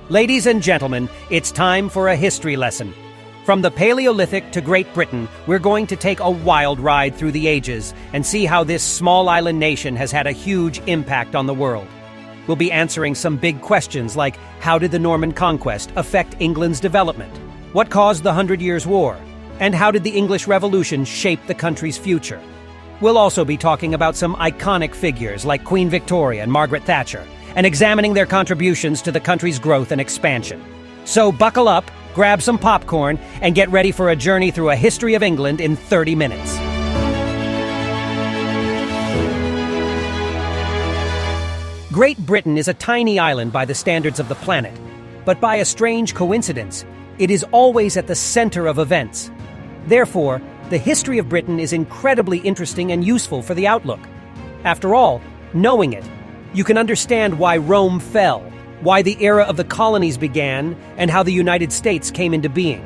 Ladies and gentlemen, it's time for a history lesson. From the Paleolithic to Great Britain, we're going to take a wild ride through the ages and see how this small island nation has had a huge impact on the world. We'll be answering some big questions like, how did the Norman conquest affect England's development? What caused the 100 Years' War? And how did the English Revolution shape the country's future? We'll also be talking about some iconic figures like Queen Victoria and Margaret Thatcher, and examining their contributions to the country's growth and expansion. So buckle up, grab some popcorn, and get ready for a journey through a history of England in 30 minutes. Great Britain is a tiny island by the standards of the planet, but by a strange coincidence, it is always at the center of events. Therefore, the history of Britain is incredibly interesting and useful for the outlook. After all, knowing it, you can understand why Rome fell, why the era of the colonies began, and how the United States came into being.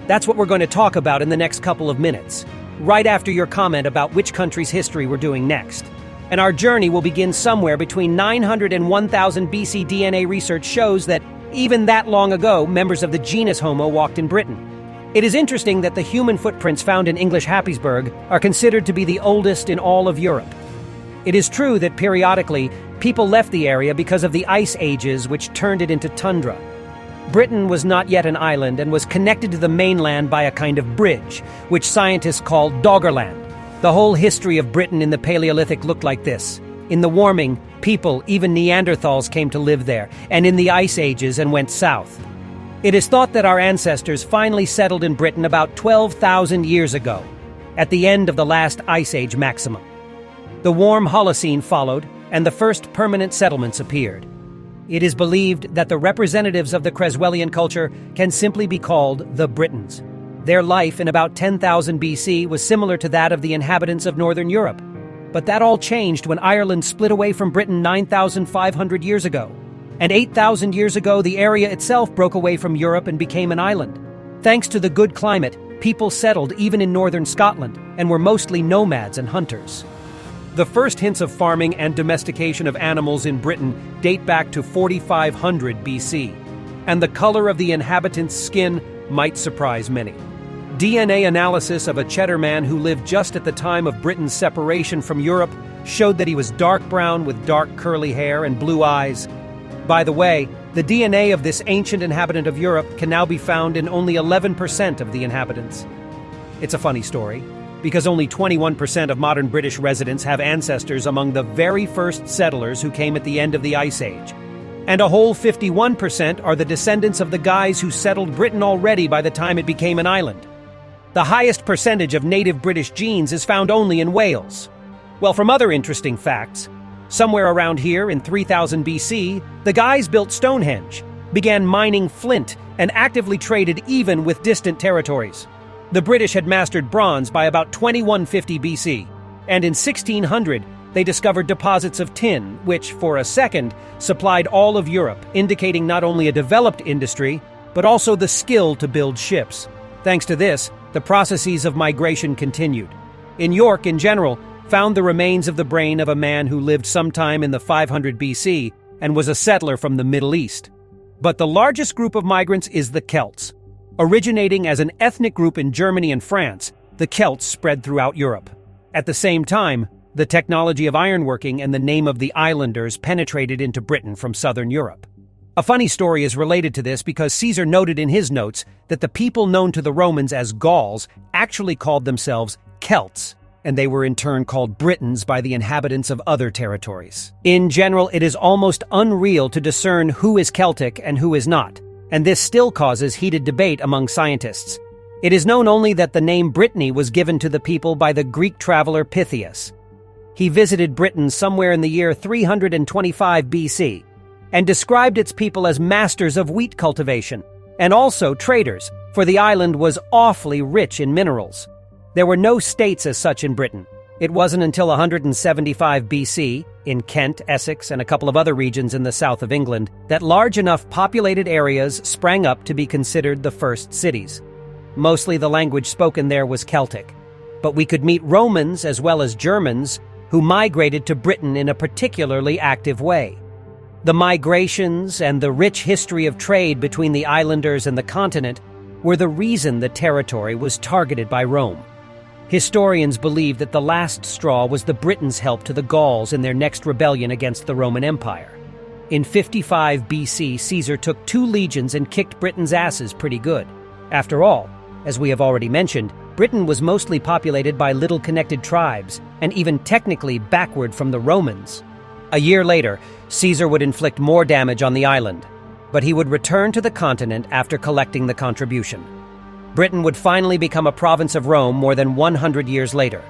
That's what we're going to talk about in the next couple of minutes, right after your comment about which country's history we're doing next. And our journey will begin somewhere between 900 and 1000 BC. DNA research shows that even that long ago, members of the genus Homo walked in Britain. It is interesting that the human footprints found in English Happisburgh are considered to be the oldest in all of Europe. It is true that periodically, people left the area because of the ice ages which turned it into tundra. Britain was not yet an island and was connected to the mainland by a kind of bridge, which scientists call Doggerland. The whole history of Britain in the Paleolithic looked like this. In the warming, people, even Neanderthals, came to live there, and in the ice ages and went south. It is thought that our ancestors finally settled in Britain about 12,000 years ago, at the end of the last ice age maximum. The warm Holocene followed, and the first permanent settlements appeared. It is believed that the representatives of the Creswellian culture can simply be called the Britons. Their life in about 10,000 BC was similar to that of the inhabitants of Northern Europe. But that all changed when Ireland split away from Britain 9,500 years ago. And 8,000 years ago, the area itself broke away from Europe and became an island. Thanks to the good climate, people settled even in northern Scotland and were mostly nomads and hunters. The first hints of farming and domestication of animals in Britain date back to 4500 BC, and the color of the inhabitants' skin might surprise many. DNA analysis of a Cheddar man who lived just at the time of Britain's separation from Europe showed that he was dark brown with dark curly hair and blue eyes. By the way, the DNA of this ancient inhabitant of Europe can now be found in only 11% of the inhabitants. It's a funny story, because only 21% of modern British residents have ancestors among the very first settlers who came at the end of the Ice Age. And a whole 51% are the descendants of the guys who settled Britain already by the time it became an island. The highest percentage of native British genes is found only in Wales. Well, from other interesting facts, somewhere around here in 3000 BC, the guys built Stonehenge, began mining flint, and actively traded even with distant territories. The British had mastered bronze by about 2150 BC, and in 1600 they discovered deposits of tin, which, for a second, supplied all of Europe, indicating not only a developed industry, but also the skill to build ships. Thanks to this, the processes of migration continued. In York, in general, found the remains of the brain of a man who lived sometime in the 500 BC and was a settler from the Middle East. But the largest group of migrants is the Celts. Originating as an ethnic group in Germany and France, the Celts spread throughout Europe. At the same time, the technology of ironworking and the name of the islanders penetrated into Britain from southern Europe. A funny story is related to this because Caesar noted in his notes that the people known to the Romans as Gauls actually called themselves Celts, and they were in turn called Britons by the inhabitants of other territories. In general, it is almost unreal to discern who is Celtic and who is not, and this still causes heated debate among scientists. It is known only that the name Brittany was given to the people by the Greek traveler Pythias. He visited Britain somewhere in the year 325 BC and described its people as masters of wheat cultivation and also traders, for the island was awfully rich in minerals. There were no states as such in Britain. It wasn't until 175 BC, in Kent, Essex, and a couple of other regions in the south of England, that large enough populated areas sprang up to be considered the first cities. Mostly the language spoken there was Celtic. But we could meet Romans as well as Germans who migrated to Britain in a particularly active way. The migrations and the rich history of trade between the islanders and the continent were the reason the territory was targeted by Rome. Historians believe that the last straw was the Britons' help to the Gauls in their next rebellion against the Roman Empire. In 55 BC, Caesar took 2 legions and kicked Britain's asses pretty good. After all, as we have already mentioned, Britain was mostly populated by little connected tribes, and even technically backward from the Romans. A year later, Caesar would inflict more damage on the island, but he would return to the continent after collecting the contribution. Britain would finally become a province of Rome more than 100 years later.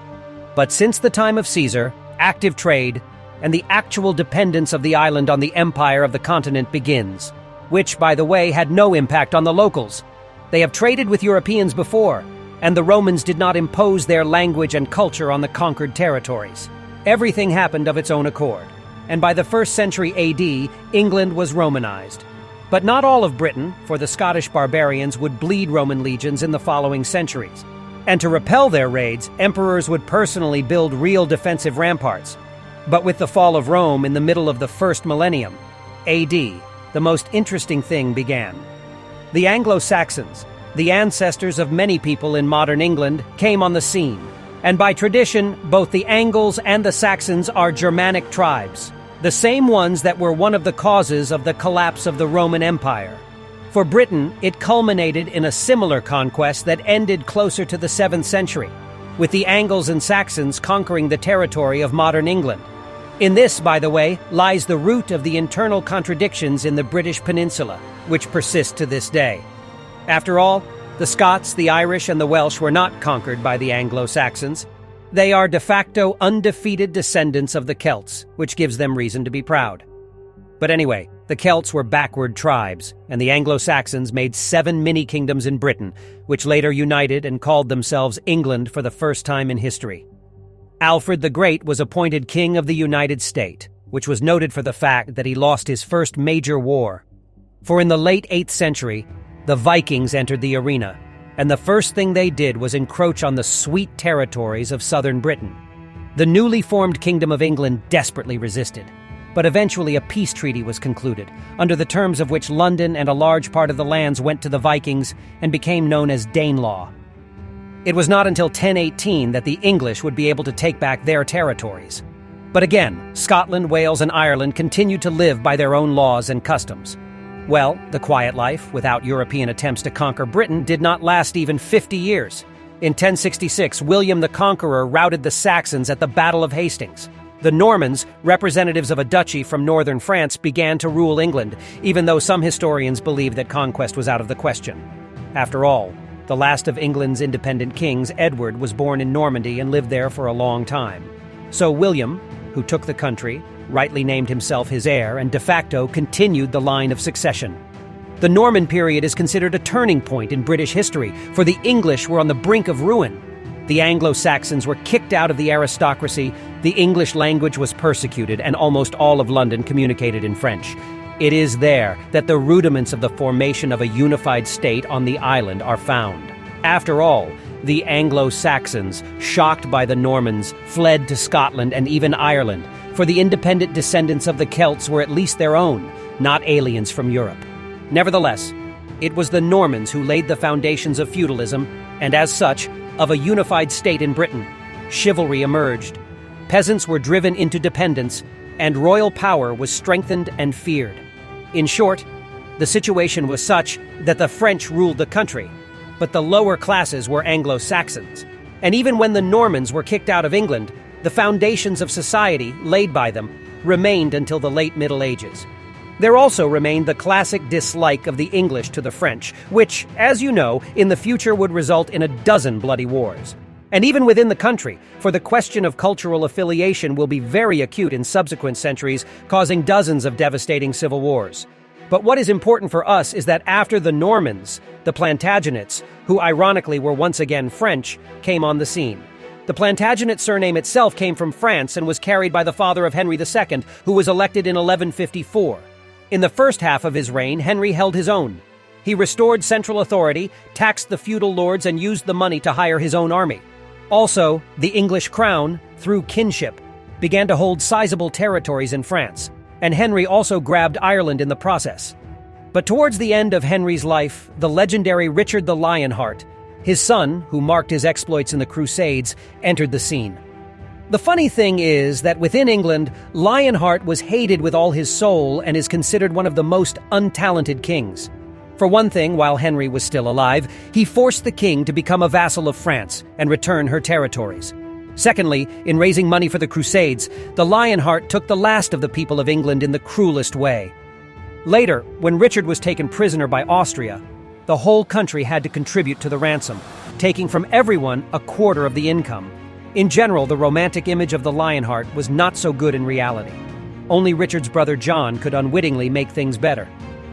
But since the time of Caesar, active trade and the actual dependence of the island on the empire of the continent begins, which, by the way, had no impact on the locals. They have traded with Europeans before, and the Romans did not impose their language and culture on the conquered territories. Everything happened of its own accord, and by the 1st century AD, England was Romanized. But not all of Britain, for the Scottish barbarians would bleed Roman legions in the following centuries. And to repel their raids, emperors would personally build real defensive ramparts. But with the fall of Rome in the middle of the 1st millennium, AD, the most interesting thing began. The Anglo-Saxons, the ancestors of many people in modern England, came on the scene. And by tradition, both the Angles and the Saxons are Germanic tribes, the same ones that were one of the causes of the collapse of the Roman Empire. For Britain, it culminated in a similar conquest that ended closer to the 7th century, with the Angles and Saxons conquering the territory of modern England. In this, by the way, lies the root of the internal contradictions in the British Peninsula, which persist to this day. After all, the Scots, the Irish, and the Welsh were not conquered by the Anglo-Saxons. They are de facto undefeated descendants of the Celts, which gives them reason to be proud. But anyway, the Celts were backward tribes, and the Anglo-Saxons made 7 mini-kingdoms in Britain, which later united and called themselves England for the first time in history. Alfred the Great was appointed King of the United States, which was noted for the fact that he lost his first major war. For in the late 8th century, the Vikings entered the arena, and the first thing they did was encroach on the sweet territories of southern Britain. The newly formed Kingdom of England desperately resisted, but eventually a peace treaty was concluded, under the terms of which London and a large part of the lands went to the Vikings and became known as Danelaw. It was not until 1018 that the English would be able to take back their territories. But again, Scotland, Wales, and Ireland continued to live by their own laws and customs. Well, the quiet life, without European attempts to conquer Britain, did not last even 50 years. In 1066, William the Conqueror routed the Saxons at the Battle of Hastings. The Normans, representatives of a duchy from northern France, began to rule England, even though some historians believe that conquest was out of the question. After all, the last of England's independent kings, Edward, was born in Normandy and lived there for a long time. So William, who took the country, rightly named himself his heir, and de facto continued the line of succession. The Norman period is considered a turning point in British history, for the English were on the brink of ruin. The Anglo-Saxons were kicked out of the aristocracy, the English language was persecuted, and almost all of London communicated in French. It is there that the rudiments of the formation of a unified state on the island are found. After all, the Anglo-Saxons, shocked by the Normans, fled to Scotland and even Ireland, for the independent descendants of the Celts were at least their own, not aliens from Europe. Nevertheless, it was the Normans who laid the foundations of feudalism, and as such, of a unified state in Britain. Chivalry emerged. Peasants were driven into dependence, and royal power was strengthened and feared. In short, the situation was such that the French ruled the country, but the lower classes were Anglo-Saxons. And even when the Normans were kicked out of England, the foundations of society, laid by them, remained until the late Middle Ages. There also remained the classic dislike of the English to the French, which, as you know, in the future would result in a dozen bloody wars. And even within the country, for the question of cultural affiliation will be very acute in subsequent centuries, causing dozens of devastating civil wars. But what is important for us is that after the Normans, the Plantagenets, who ironically were once again French, came on the scene. The Plantagenet surname itself came from France and was carried by the father of Henry II, who was elected in 1154. In the first half of his reign, Henry held his own. He restored central authority, taxed the feudal lords, and used the money to hire his own army. Also, the English crown, through kinship, began to hold sizable territories in France. and Henry also grabbed Ireland in the process. But towards the end of Henry's life, the legendary Richard the Lionheart, his son, who marked his exploits in the Crusades, entered the scene. The funny thing is that within England, Lionheart was hated with all his soul and is considered one of the most untalented kings. For one thing, while Henry was still alive, he forced the king to become a vassal of France and return her territories. Secondly, in raising money for the Crusades, the Lionheart took the last of the people of England in the cruelest way. Later, when Richard was taken prisoner by Austria, the whole country had to contribute to the ransom, taking from everyone a quarter of the income. In general, the romantic image of the Lionheart was not so good in reality. Only Richard's brother John could unwittingly make things better.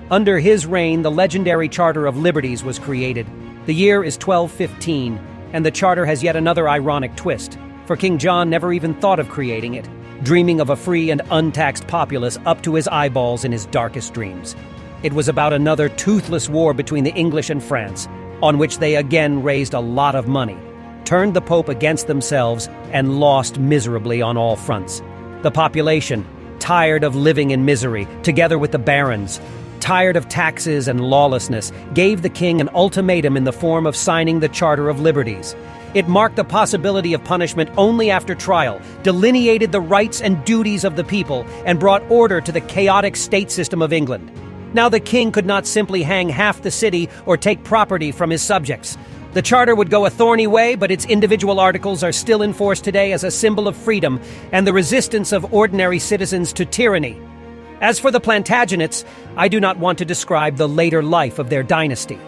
Under his reign, the legendary Charter of Liberties was created. The year is 1215, and the charter has yet another ironic twist, for King John never even thought of creating it, dreaming of a free and untaxed populace up to his eyeballs in his darkest dreams. It was about another toothless war between the English and France, on which they again raised a lot of money, turned the Pope against themselves, and lost miserably on all fronts. The population, tired of living in misery, together with the barons, tired of taxes and lawlessness, gave the king an ultimatum in the form of signing the Charter of Liberties. It marked the possibility of punishment only after trial, delineated the rights and duties of the people, and brought order to the chaotic state system of England. Now the king could not simply hang half the city or take property from his subjects. The charter would go a thorny way, but its individual articles are still in force today as a symbol of freedom and the resistance of ordinary citizens to tyranny. As for the Plantagenets, I do not want to describe the later life of their dynasty.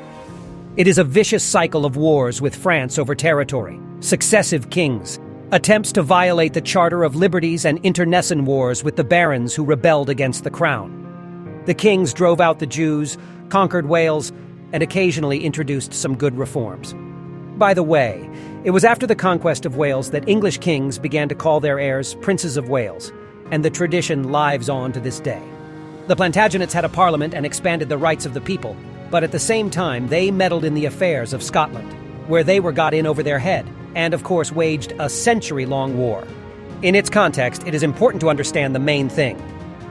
It is a vicious cycle of wars with France over territory, successive kings, attempts to violate the Charter of Liberties, and internecine wars with the barons who rebelled against the crown. The kings drove out the Jews, conquered Wales, and occasionally introduced some good reforms. By the way, it was after the conquest of Wales that English kings began to call their heirs Princes of Wales, and the tradition lives on to this day. The Plantagenets had a parliament and expanded the rights of the people, but at the same time they meddled in the affairs of Scotland, where they were got in over their head, and of course waged a century-long war. In its context, it is important to understand the main thing.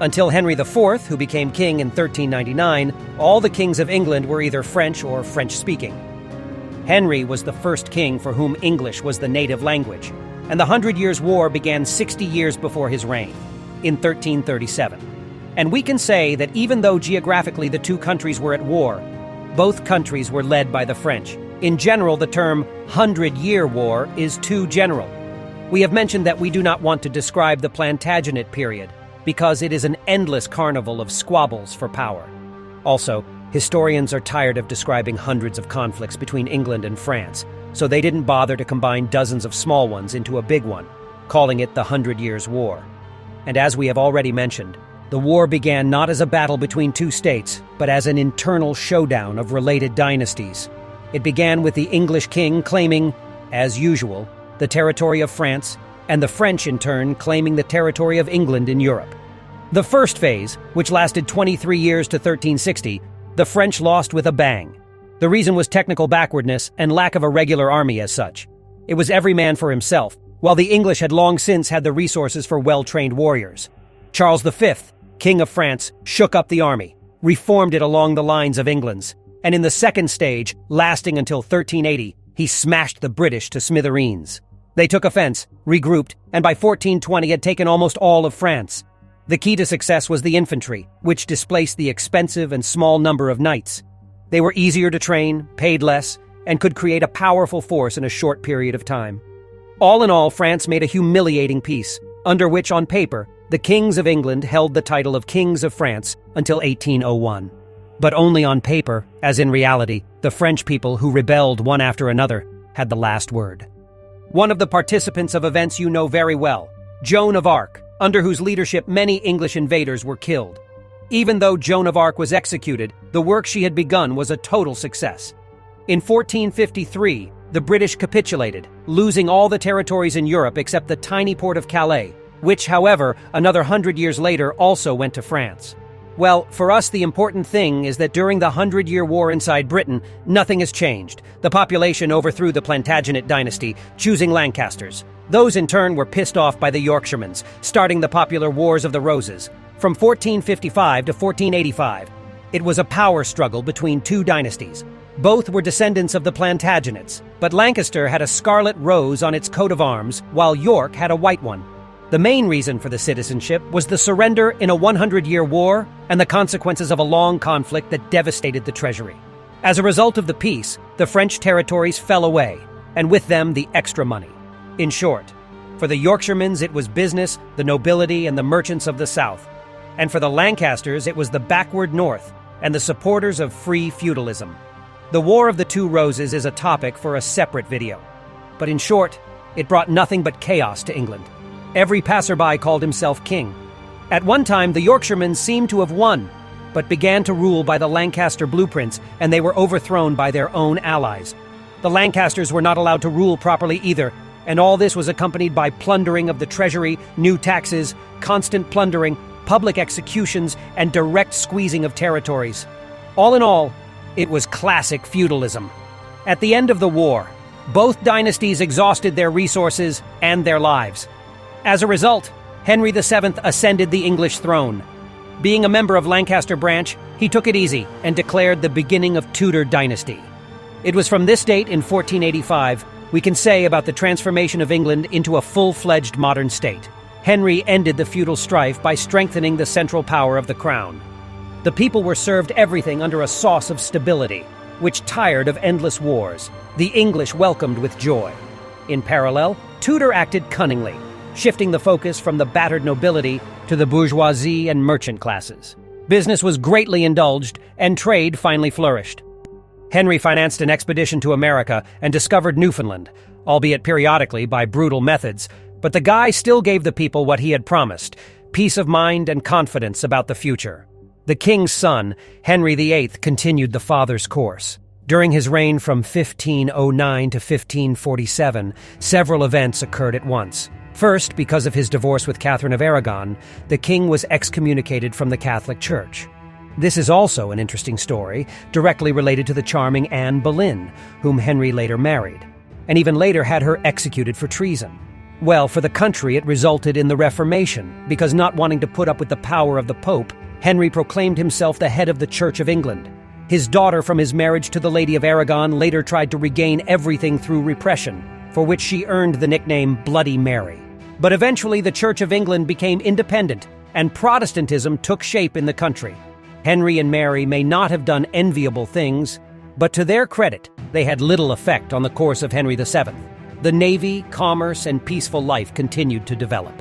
Until Henry IV, who became king in 1399, all the kings of England were either French or French-speaking. Henry was the first king for whom English was the native language, and the 100 Years' War began 60 years before his reign, in 1337. And we can say that even though geographically the two countries were at war, both countries were led by the French. In general, the term 100-Year War is too general. We have mentioned that we do not want to describe the Plantagenet period, because it is an endless carnival of squabbles for power. Also, historians are tired of describing hundreds of conflicts between England and France, so they didn't bother to combine dozens of small ones into a big one, calling it the 100 Years' War. And as we have already mentioned, the war began not as a battle between two states, but as an internal showdown of related dynasties. It began with the English king claiming, as usual, the territory of France, and the French in turn claiming the territory of England in Europe. The first phase, which lasted 23 years to 1360, the French lost with a bang. The reason was technical backwardness and lack of a regular army as such. It was every man for himself, while the English had long since had the resources for well-trained warriors. Charles V, King of France, shook up the army, reformed it along the lines of England's, and in the second stage, lasting until 1380, he smashed the British to smithereens. They took offense, regrouped, and by 1420 had taken almost all of France. The key to success was the infantry, which displaced the expensive and small number of knights. They were easier to train, paid less, and could create a powerful force in a short period of time. All in all, France made a humiliating peace, under which, on paper, the kings of England held the title of Kings of France until 1801. But only on paper, as in reality, the French people who rebelled one after another had the last word. One of the participants of events you know very well, Joan of Arc, under whose leadership many English invaders were killed. Even though Joan of Arc was executed, the work she had begun was a total success. In 1453, the British capitulated, losing all the territories in Europe except the tiny port of Calais, which, however, another 100 years later also went to France. Well, for us the important thing is that during the 100-Year War inside Britain, nothing has changed. The population overthrew the Plantagenet dynasty, choosing Lancasters. Those in turn were pissed off by the Yorkshires, starting the popular Wars of the Roses. From 1455 to 1485, it was a power struggle between two dynasties. Both were descendants of the Plantagenets, but Lancaster had a scarlet rose on its coat of arms, while York had a white one. The main reason for the citizenship was the surrender in a 100-year war and the consequences of a long conflict that devastated the treasury. As a result of the peace, the French territories fell away, and with them the extra money. In short, for the Yorkshiremans it was business, the nobility, and the merchants of the South. And for the Lancasters it was the backward North and the supporters of free feudalism. The War of the Two Roses is a topic for a separate video. But in short, it brought nothing but chaos to England. Every passerby called himself king. At one time, the Yorkshiremen seemed to have won, but began to rule by the Lancaster blueprints, and they were overthrown by their own allies. The Lancasters were not allowed to rule properly either, and all this was accompanied by plundering of the treasury, new taxes, constant plundering, public executions, and direct squeezing of territories. All in all, it was classic feudalism. At the end of the war, both dynasties exhausted their resources and their lives. As a result, Henry VII ascended the English throne. Being a member of Lancaster branch, he took it easy and declared the beginning of Tudor dynasty. It was from this date in 1485 we can say about the transformation of England into a full-fledged modern state. Henry ended the feudal strife by strengthening the central power of the crown. The people were served everything under a sauce of stability, which tired of endless wars. The English welcomed with joy. In parallel, Tudor acted cunningly, shifting the focus from the battered nobility to the bourgeoisie and merchant classes. Business was greatly indulged, and trade finally flourished. Henry financed an expedition to America and discovered Newfoundland, albeit periodically by brutal methods, but the guy still gave the people what he had promised: peace of mind and confidence about the future. The king's son, Henry VIII, continued the father's course. During his reign from 1509 to 1547, several events occurred at once. First, because of his divorce with Catherine of Aragon, the king was excommunicated from the Catholic Church. This is also an interesting story, directly related to the charming Anne Boleyn, whom Henry later married, and even later had her executed for treason. Well, for the country it resulted in the Reformation, because not wanting to put up with the power of the Pope, Henry proclaimed himself the head of the Church of England. His daughter from his marriage to the Lady of Aragon later tried to regain everything through repression, for which she earned the nickname Bloody Mary. But eventually the Church of England became independent, and Protestantism took shape in the country. Henry and Mary may not have done enviable things, but to their credit, they had little effect on the course of Henry VII. The navy, commerce, and peaceful life continued to develop.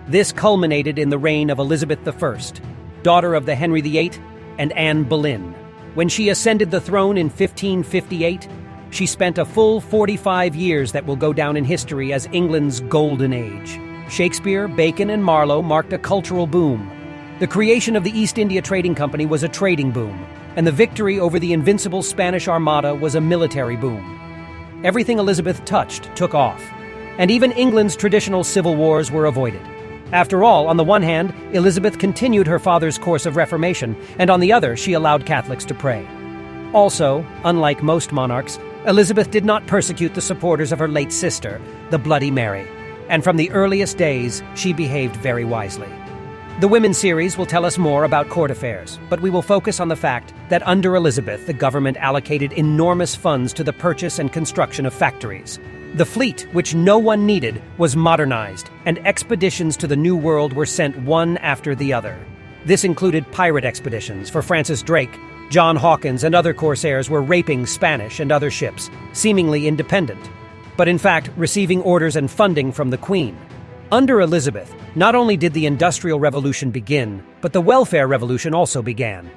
This culminated in the reign of Elizabeth I, daughter of the Henry VIII and Anne Boleyn. When she ascended the throne in 1558, she spent a full 45 years that will go down in history as England's golden age. Shakespeare, Bacon, and Marlowe marked a cultural boom. The creation of the East India Trading Company was a trading boom, and the victory over the invincible Spanish Armada was a military boom. Everything Elizabeth touched took off, and even England's traditional civil wars were avoided. After all, on the one hand, Elizabeth continued her father's course of reformation, and on the other, she allowed Catholics to pray. Also, unlike most monarchs, Elizabeth did not persecute the supporters of her late sister, the Bloody Mary, and from the earliest days, she behaved very wisely. The Women's series will tell us more about court affairs, but we will focus on the fact that under Elizabeth, the government allocated enormous funds to the purchase and construction of factories. The fleet, which no one needed, was modernized, and expeditions to the New World were sent one after the other. This included pirate expeditions for Francis Drake. John Hawkins and other corsairs were raping Spanish and other ships, seemingly independent, but in fact receiving orders and funding from the Queen. Under Elizabeth, not only did the Industrial Revolution begin, but the Welfare Revolution also began.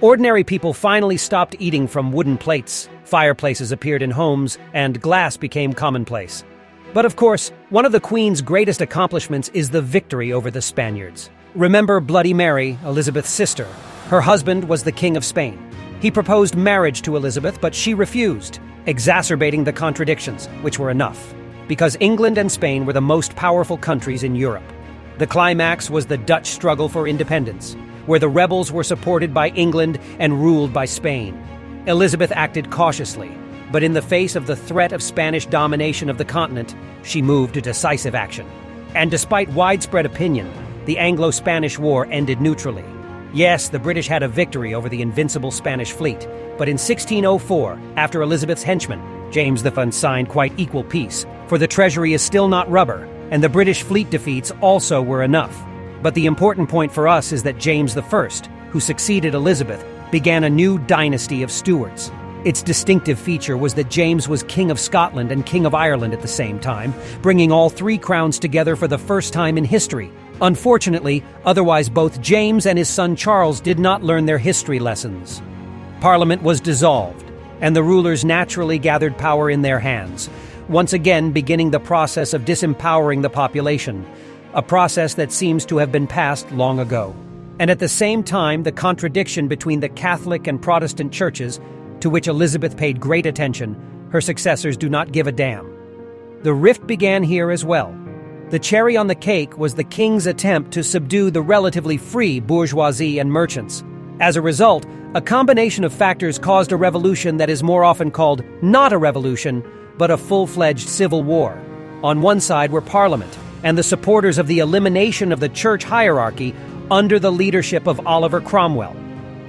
Ordinary people finally stopped eating from wooden plates, fireplaces appeared in homes, and glass became commonplace. But of course, one of the Queen's greatest accomplishments is the victory over the Spaniards. Remember Bloody Mary, Elizabeth's sister. Her husband was the King of Spain. He proposed marriage to Elizabeth, but she refused, exacerbating the contradictions, which were enough, because England and Spain were the most powerful countries in Europe. The climax was the Dutch struggle for independence, where the rebels were supported by England and ruled by Spain. Elizabeth acted cautiously, but in the face of the threat of Spanish domination of the continent, she moved to decisive action. And despite widespread opinion, the Anglo-Spanish War ended neutrally. Yes, the British had a victory over the invincible Spanish fleet, but in 1604, after Elizabeth's henchman, James I, signed quite equal peace, for the treasury is still not rubber, and the British fleet defeats also were enough. But the important point for us is that James I, who succeeded Elizabeth, began a new dynasty of Stuarts. Its distinctive feature was that James was King of Scotland and King of Ireland at the same time, bringing all three crowns together for the first time in history. Unfortunately, otherwise both James and his son Charles did not learn their history lessons. Parliament was dissolved, and the rulers naturally gathered power in their hands, once again beginning the process of disempowering the population, a process that seems to have been passed long ago. And at the same time, the contradiction between the Catholic and Protestant churches, to which Elizabeth paid great attention, her successors do not give a damn. The rift began here as well. The cherry on the cake was the king's attempt to subdue the relatively free bourgeoisie and merchants. As a result, a combination of factors caused a revolution that is more often called not a revolution, but a full-fledged civil war. On one side were Parliament and the supporters of the elimination of the church hierarchy under the leadership of Oliver Cromwell,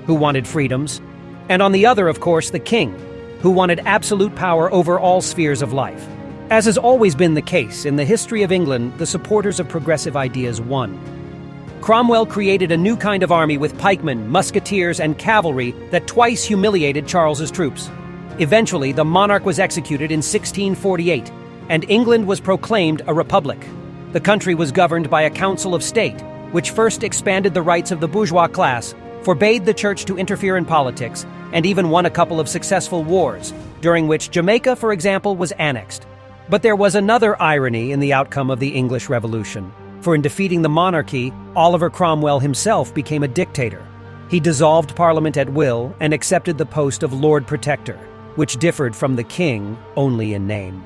who wanted freedoms, and on the other, of course, the king, who wanted absolute power over all spheres of life. As has always been the case in the history of England, the supporters of progressive ideas won. Cromwell created a new kind of army with pikemen, musketeers, and cavalry that twice humiliated Charles's troops. Eventually, the monarch was executed in 1648, and England was proclaimed a republic. The country was governed by a council of state, which first expanded the rights of the bourgeois class, forbade the church to interfere in politics, and even won a couple of successful wars, during which Jamaica, for example, was annexed. But there was another irony in the outcome of the English Revolution, for in defeating the monarchy, Oliver Cromwell himself became a dictator. He dissolved Parliament at will and accepted the post of Lord Protector, which differed from the king only in name.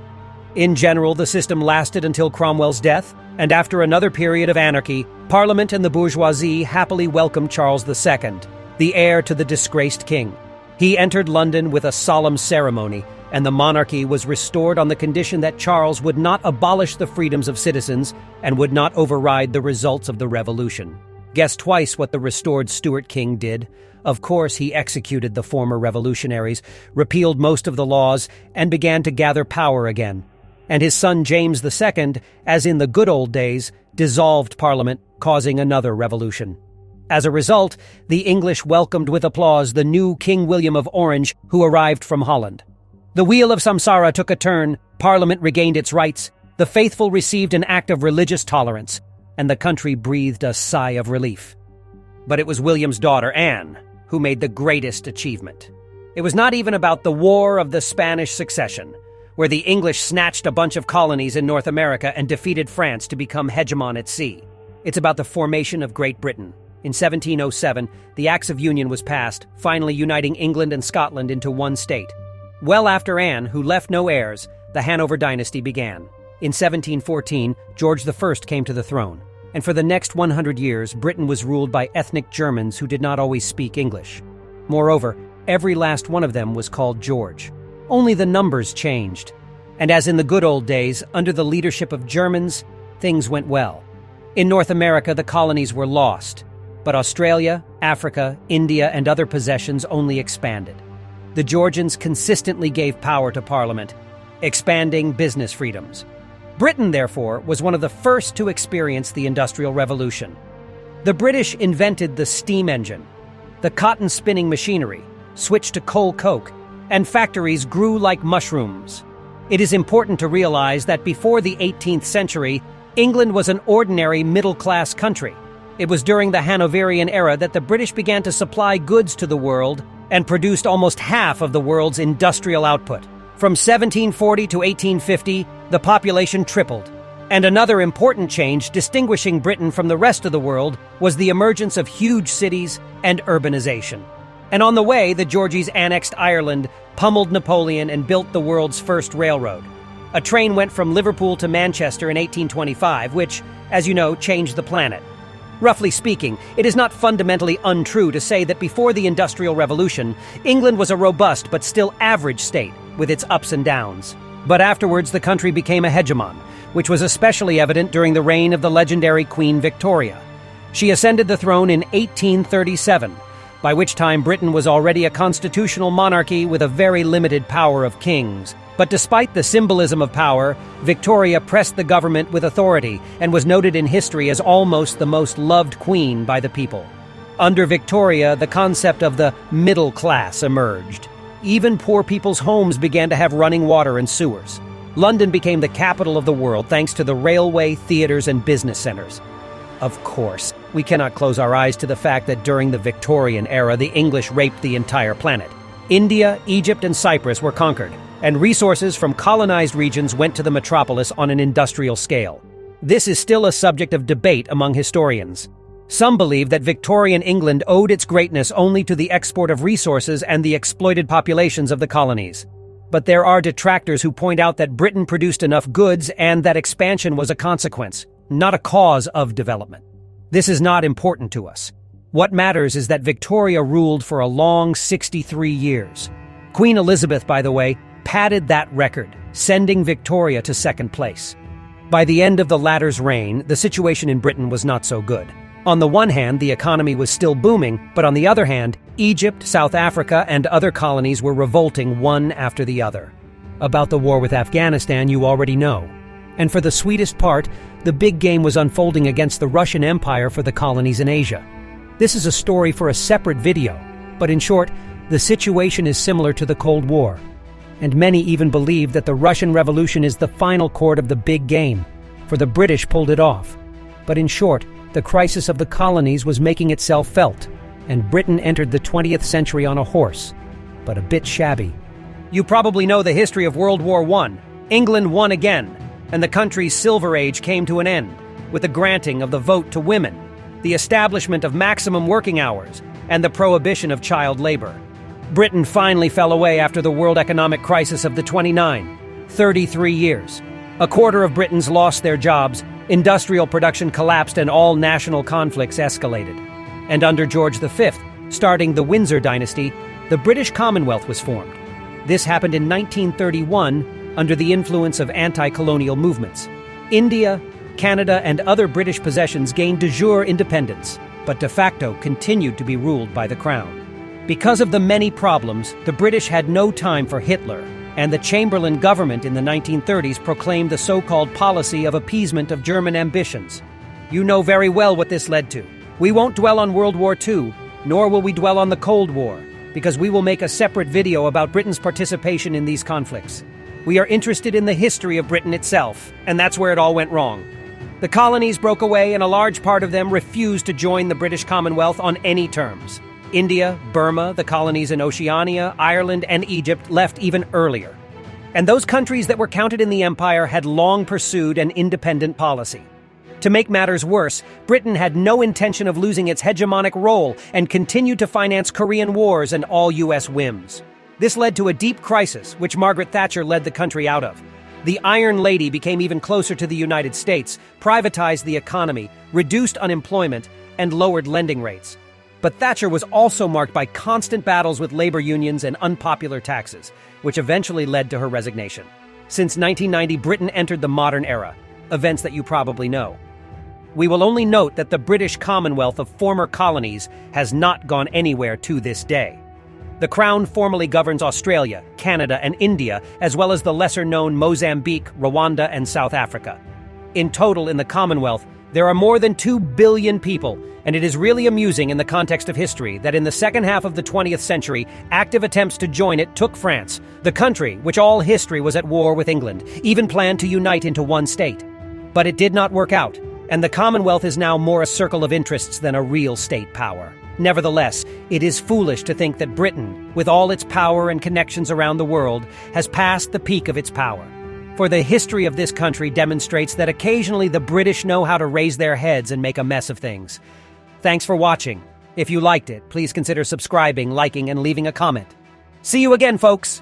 In general, the system lasted until Cromwell's death, and after another period of anarchy, Parliament and the bourgeoisie happily welcomed Charles II, the heir to the disgraced king. He entered London with a solemn ceremony, and the monarchy was restored on the condition that Charles would not abolish the freedoms of citizens and would not override the results of the revolution. Guess twice what the restored Stuart king did. Of course, he executed the former revolutionaries, repealed most of the laws, and began to gather power again. And his son James II, as in the good old days, dissolved Parliament, causing another revolution. As a result, the English welcomed with applause the new King William of Orange, who arrived from Holland. The wheel of samsara took a turn, Parliament regained its rights, the faithful received an act of religious tolerance, and the country breathed a sigh of relief. But it was William's daughter, Anne, who made the greatest achievement. It was not even about the War of the Spanish Succession, where the English snatched a bunch of colonies in North America and defeated France to become hegemon at sea. It's about the formation of Great Britain. In 1707, the Acts of Union was passed, finally uniting England and Scotland into one state. Well after Anne, who left no heirs, the Hanover dynasty began. In 1714, George I came to the throne, and for the next 100 years, Britain was ruled by ethnic Germans who did not always speak English. Moreover, every last one of them was called George. Only the numbers changed. And as in the good old days, under the leadership of Germans, things went well. In North America, the colonies were lost, but Australia, Africa, India, and other possessions only expanded. The Georgians consistently gave power to Parliament, expanding business freedoms. Britain, therefore, was one of the first to experience the Industrial Revolution. The British invented the steam engine, the cotton spinning machinery, switched to coal coke, and factories grew like mushrooms. It is important to realize that before the 18th century, England was an ordinary middle-class country. It was during the Hanoverian era that the British began to supply goods to the world and produced almost half of the world's industrial output. From 1740 to 1850, the population tripled. And another important change distinguishing Britain from the rest of the world was the emergence of huge cities and urbanization. And on the way, the Georgies annexed Ireland, pummeled Napoleon, and built the world's first railroad. A train went from Liverpool to Manchester in 1825, which, as you know, changed the planet. Roughly speaking, it is not fundamentally untrue to say that before the Industrial Revolution, England was a robust but still average state, with its ups and downs. But afterwards, the country became a hegemon, which was especially evident during the reign of the legendary Queen Victoria. She ascended the throne in 1837, by which time Britain was already a constitutional monarchy with a very limited power of kings. But despite the symbolism of power, Victoria pressed the government with authority and was noted in history as almost the most loved queen by the people. Under Victoria, the concept of the middle class emerged. Even poor people's homes began to have running water and sewers. London became the capital of the world thanks to the railway, theaters, and business centers. Of course, we cannot close our eyes to the fact that during the Victorian era, the English raped the entire planet. India, Egypt, and Cyprus were conquered, and resources from colonized regions went to the metropolis on an industrial scale. This is still a subject of debate among historians. Some believe that Victorian England owed its greatness only to the export of resources and the exploited populations of the colonies. But there are detractors who point out that Britain produced enough goods and that expansion was a consequence, not a cause of development. This is not important to us. What matters is that Victoria ruled for a long 63 years. Queen Elizabeth, by the way, padded that record, sending Victoria to second place. By the end of the latter's reign, the situation in Britain was not so good. On the one hand, the economy was still booming, but on the other hand, Egypt, South Africa, and other colonies were revolting one after the other. About the war with Afghanistan, you already know. And for the sweetest part, the big game was unfolding against the Russian Empire for the colonies in Asia. This is a story for a separate video, but in short, the situation is similar to the Cold War. And many even believe that the Russian Revolution is the final chord of the big game, for the British pulled it off. But in short, the crisis of the colonies was making itself felt, and Britain entered the 20th century on a horse, but a bit shabby. You probably know the history of World War I. England won again, and the country's Silver Age came to an end, with the granting of the vote to women, the establishment of maximum working hours, and the prohibition of child labor. Britain finally fell away after the world economic crisis of the 33 years. A quarter of Britons lost their jobs, industrial production collapsed, and all national conflicts escalated. And under George V, starting the Windsor dynasty, the British Commonwealth was formed. This happened in 1931 under the influence of anti-colonial movements. India, Canada, and other British possessions gained de jure independence, but de facto continued to be ruled by the Crown. Because of the many problems, the British had no time for Hitler, and the Chamberlain government in the 1930s proclaimed the so-called policy of appeasement of German ambitions. You know very well what this led to. We won't dwell on World War II, nor will we dwell on the Cold War, because we will make a separate video about Britain's participation in these conflicts. We are interested in the history of Britain itself, and that's where it all went wrong. The colonies broke away, and a large part of them refused to join the British Commonwealth on any terms. India, Burma, the colonies in Oceania, Ireland, and Egypt left even earlier. And those countries that were counted in the empire had long pursued an independent policy. To make matters worse, Britain had no intention of losing its hegemonic role and continued to finance Korean wars and all U.S. whims. This led to a deep crisis, which Margaret Thatcher led the country out of. The Iron Lady became even closer to the United States, privatized the economy, reduced unemployment, and lowered lending rates. But Thatcher was also marked by constant battles with labor unions and unpopular taxes, which eventually led to her resignation. Since 1990, Britain entered the modern era, events that you probably know. We will only note that the British Commonwealth of former colonies has not gone anywhere to this day. The Crown formally governs Australia, Canada, and India, as well as the lesser-known Mozambique, Rwanda, and South Africa. In total, in the Commonwealth, there are more than 2 billion people, and it is really amusing in the context of history that in the second half of the 20th century, active attempts to join it took France, the country which all history was at war with England, even planned to unite into one state. But it did not work out, and the Commonwealth is now more a circle of interests than a real state power. Nevertheless, it is foolish to think that Britain, with all its power and connections around the world, has passed the peak of its power. For the history of this country demonstrates that occasionally the British know how to raise their heads and make a mess of things. Thanks for watching. If you liked it, please consider subscribing, liking, and leaving a comment. See you again, folks!